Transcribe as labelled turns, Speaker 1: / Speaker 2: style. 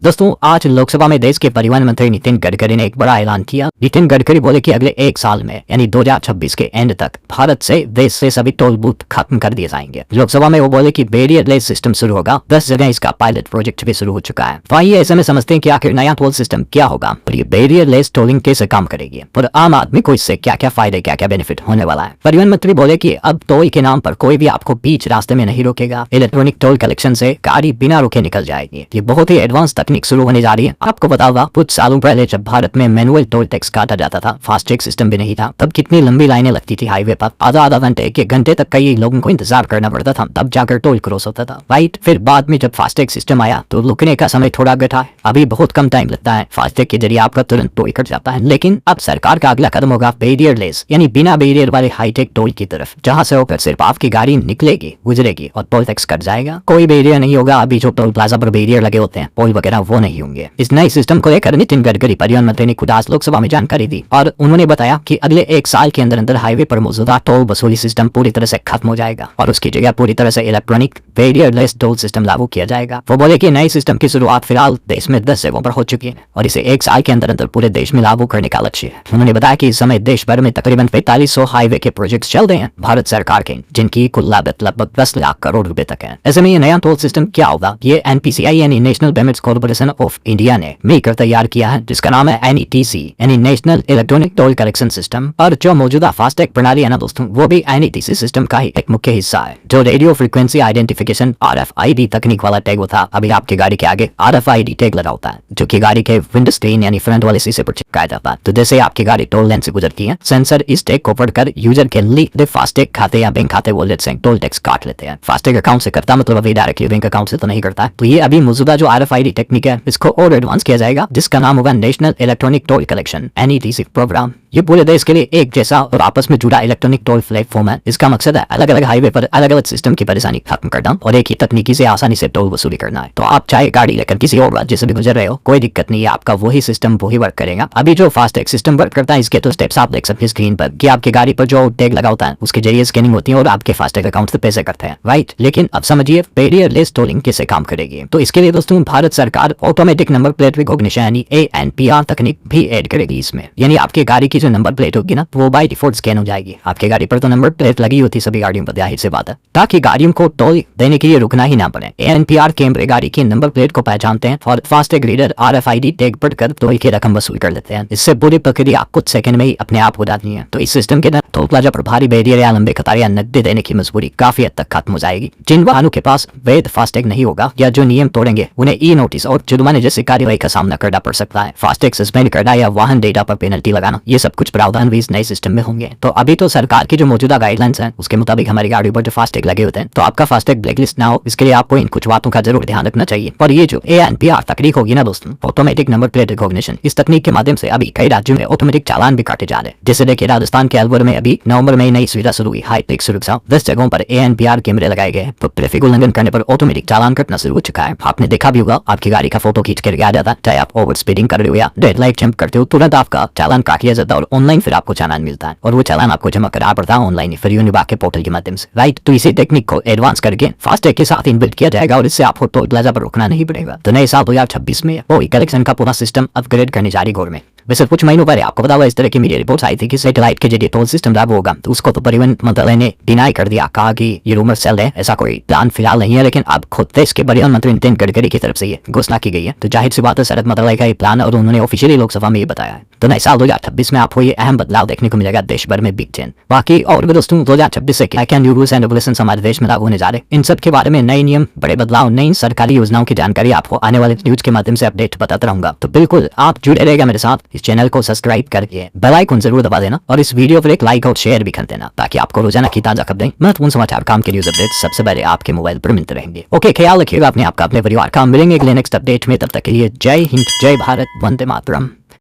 Speaker 1: दोस्तों, आज लोकसभा में देश के परिवहन मंत्री नितिन गडकरी ने एक बड़ा ऐलान किया। नितिन गडकरी बोले कि अगले एक साल में यानी 2026 के एंड तक भारत से देश से सभी टोल बूथ खत्म कर दिए जाएंगे। लोकसभा में वो बोले कि बैरियर लेस सिस्टम शुरू होगा। 10 जगह इसका पायलट प्रोजेक्ट भी शुरू हो चुका है। तो आइए ऐसे में समझते हैं कि आखिर नया टोल सिस्टम क्या होगा और ये बैरियर लेस टोलिंग कैसे काम करेगी और आम आदमी को इससे क्या क्या फायदे क्या क्या बेनिफिट होने वाला है। परिवहन मंत्री बोले कि अब टोल के नाम पर कोई भी आपको बीच रास्ते में नहीं रोकेगा। इलेक्ट्रॉनिक टोल कलेक्शन से गाड़ी बिना रुके निकल जाएगी। ये बहुत ही एडवांस तकनीक शुरू होने जा रही है। आपको बता हुआ कुछ सालों पहले जब भारत में मैनुअल टोल टैक्स काटा जाता था, फास्टैग सिस्टम भी नहीं था, तब कितनी लंबी लाइनें लगती थी हाईवे पर। आधा घंटे एक घंटे तक कई लोगों को इंतजार करना पड़ता था, तब जाकर टोल क्रॉस होता था। राइट, फिर बाद में जब फास्टैग सिस्टम आया तो रुकने का समय थोड़ा घटा है। अभी बहुत कम टाइम लगता है। फास्टैग के जरिए आपका तुरंत टोल कट जाता है। लेकिन अब सरकार का अगला कदम होगा बैरियर लेस यानी बिना बैरियर वाले हाईटेक टोल की तरफ, जहां से होकर सिर्फ आपकी गाड़ी निकलेगी, गुजरेगी और टोल टैक्स कट जाएगा। कोई बैरियर नहीं होगा। अभी जो टोल प्लाजा पर बैरियर लगे होते हैं, टोल वगैरह, वो नहीं होंगे। इस नए सिस्टम को लेकर नितिन गडकरी परिवहन मंत्री ने खुद आज लोकसभा में जानकारी दी और उन्होंने बताया कि अगले एक साल के अंदर अंदर हाईवे पर मौजूदा टोल वसूली सिस्टम पूरी तरह से खत्म हो जाएगा और उसकी जगह पूरी तरह से electronic barrier less toll system लागू किया जाएगा। वो बोले कि नए सिस्टम की शुरुआत फिलहाल देश में 10 जगहों पर हो चुकी है और इसे एक साल के अंदर अंदर पूरे देश में लागू करने का लक्ष्य है। उन्होंने बताया कि इस समय देश भर में तकरीबन 4500 हाईवे के प्रोजेक्ट चल रहे हैं भारत सरकार के, जिनकी कुल लागत लगभग 10 लाख करोड़ रुपए तक है। ऐसे में ये नया टोल सिस्टम क्या होगा, ये एनपीसीआई यानी national payments corporation of India ने मिलकर तैयार किया है, जिसका नाम है NETC यानी national electronic toll collection system. और जो मौजूदा फास्टैग प्रणाली है ना दोस्तों, वो भी NETC सिस्टम का ही एक मुख्य हिस्सा है। जो रेडियो फ्रीक्वेंसी आइडेंटिफिकेशन RFID तकनीक वाला टैग होता है, अभी आपकी गाड़ी के आगे RFID टैग लगा होता है, जो कि गाड़ी के विंडो स्क्रीन यानी फ्रंट वाले शीशे पर चिपकाया जाता है। तो जैसे आपकी गाड़ी टोल लाइन से गुजरती है, सेंसर इस टैग को पढ़कर यूजर के लिंक्ड फास्टैग खाते या बैंक खाते वॉलेट से टोल टैक्स काट लेते हैं। फास्टैग अकाउंट से करता मतलब अभी डायरेक्टली बैंक अकाउंट से तो नहीं करता। तो ये अभी मौजूदा जो RFID टेक्निक है, इसको और एडवांस किया जाएगा, जिसका नाम होगा national electronic toll collection NETC programme. ये पूरे देश के लिए एक जैसा और आपस में जुड़ा इलेक्ट्रॉनिक टोल प्लेटफॉर्म है। इसका मकसद है अलग अलग हाईवे पर अलग अलग सिस्टम की परेशानी खत्म करना और एक ही तकनीकी से आसानी से टोल वसूली करना है। तो आप चाहे गाड़ी लेकर किसी और राज्य से भी गुजर रहे हो, कोई दिक्कत नहीं है, आपका वही सिस्टम वही वर्क करेगा। अभी जो फास्टैग सिस्टम वर्क करता है, इसके तो स्टेप्स आप देख सकते हैं स्क्रीन पर कि आपकी गाड़ी पर जो टैग लगा होता है उसके जरिए स्कैनिंग होती है और आपके फास्टैग अकाउंट से पैसे करते हैं। राइट, लेकिन अब समझिए बैरियर लेस टोलिंग कैसे काम करेगी। तो इसके लिए दोस्तों भारत सरकार ऑटोमेटिक नंबर प्लेट रिकॉग्निशन यानी ANPR तकनीक भी ऐड करेगी इसमें। यानी आपकी गाड़ी की जो नंबर प्लेट होगी ना, वो बाय डिफॉल्ट स्कैन हो जाएगी। आपके गाड़ी पर तो नंबर प्लेट लगी होती सभी गाड़ियों पर, जाहिर सी बात है, ताकि गाड़ियों को टोल देने के लिए रुकना ही ना पड़े। ANPR कैमरे गाड़ी की नंबर प्लेट को पहचानते हैं और फास्टैग रीडर RFID टैग पढ़कर टोल की रकम वसूल कर लेते हैं। इससे पूरी प्रक्रिया कुछ सेकंड में ही अपने आप हो जाती है। तो इस सिस्टम के अंदर टोल प्लाजा पर भारी बैरियर या लंबे कतार या नकदी देने की मजबूरी काफी हद तक खत्म हो जाएगी। जिन वाहनों के पास वैध फास्टैग नहीं होगा या जो नियम तोड़ेंगे, उन्हें ई-नोटिस और जुर्माने जैसी कार्रवाई का सामना करना पड़ सकता है। फास्टैग सस्पेंड करना या वाहन डेटा पर पेनल्टी लगाना, ये सब कुछ प्रावधान भी इस नए सिस्टम में होंगे। तो अभी तो सरकार की जो मौजूदा गाइडलाइंस हैं, उसके मुताबिक हमारी गाड़ी पर जो फास्टैग लगे होते हैं, तो आपका फास्टैग ब्लैकलिस्ट ना हो, इसके लिए आपको इन कुछ बातों का जरूर ध्यान रखना चाहिए। और ये जो ANPR तकनीक होगी ना दोस्तों, ऑटोमेटिक नंबर प्लेट रिकॉग्निशन, इस तकनीक के माध्यम से अभी कई राज्यों में ऑटोमेटिक चालान भी काटे जा रहे हैं। जैसे देखिए राजस्थान के अलवर में अभी नवंबर में नई सुविधा शुरू हुई, हाईटेक सुरक्षा। 10 जगहों पर ANPR कैमरे लगाए गए, तो ट्रैफिक उल्लंघन करने पर ऑटोमेटिक चालान कटना शुरू हो चुका है। आपने देखा भी होगा, आपकी गाड़ी का फोटो खींच कर आ जाता है, चाहे आप ओवर स्पीडिंग कर रहे हो या रेड लाइट जंप करते हो, तुरंत आपका चालान काट लिया जाता है और ऑनलाइन फिर आपको चालान मिलता है और वो चालान आपको जमा करना पड़ता है ऑनलाइन फिर विभाग के पोर्टल के माध्यम से। राइट, तो इसी टेक्निक को एडवांस करके फास्टैग के साथ इनबिल्ट किया जाएगा और इससे आपको टोल प्लाजा पर रुकना नहीं पड़ेगा। तो नए साल 2026 में वो कलेक्शन का पूरा सिस्टम अपग्रेड करने जा रही गवर्नमेंट। वैसे कुछ महीनों पहले आपको पता हुआ इस तरह की मीडिया रिपोर्ट्स आई थी कि सैटेलाइट के जरिए टोल सिस्टम लागू होगा, तो उसको तो परिवहन मंत्रालय ने डिनाई कर दिया, कहा कि ये रूमर सेल है, ऐसा कोई प्लान फिलहाल नहीं है। लेकिन अब खुद देश के परिवहन मंत्री नितिन गडकरी की तरफ से ये घोषणा की गई है, तो जाहिर सी बात है सड़क मंत्रालय का ये प्लान और उन्होंने ऑफिशियली लोकसभा में ये बताया है। तो नए साल 2026 में आपको ये अहम बदलाव देखने को मिलेगा देश भर में बिग चेन। बाकी और भी दोस्तों 2026 से क्या क्या न्यू रूल्स एंड रेगुलेशंस हमारे देश में लागू होने जा रहे हैं, इन सब के बारे में, नए नियम, बड़े बदलाव, नई सरकारी योजनाओं की जानकारी आपको आने वाले न्यूज के माध्यम से अपडेट बताता रहूंगा। तो बिल्कुल आप जुड़े रहेगा मेरे साथ, इस चैनल को सब्सक्राइब करके बेल आइकन जरूर दबा देना और इस वीडियो पर एक लाइक और शेयर भी कर देना, ताकि आपको रोजाना की ताजा खबरें, महत्वपूर्ण समाचार, काम के न्यूज अपडेट सबसे पहले आपके मोबाइल पर मिलते रहेंगे। ओके, ख्याल रखिएगा अपने आपका, अपने परिवार का। मिलेंगे अगले नेक्स्ट अपडेट में, तब तक के लिए जय हिंद, जय भारत, वंदे मातरम।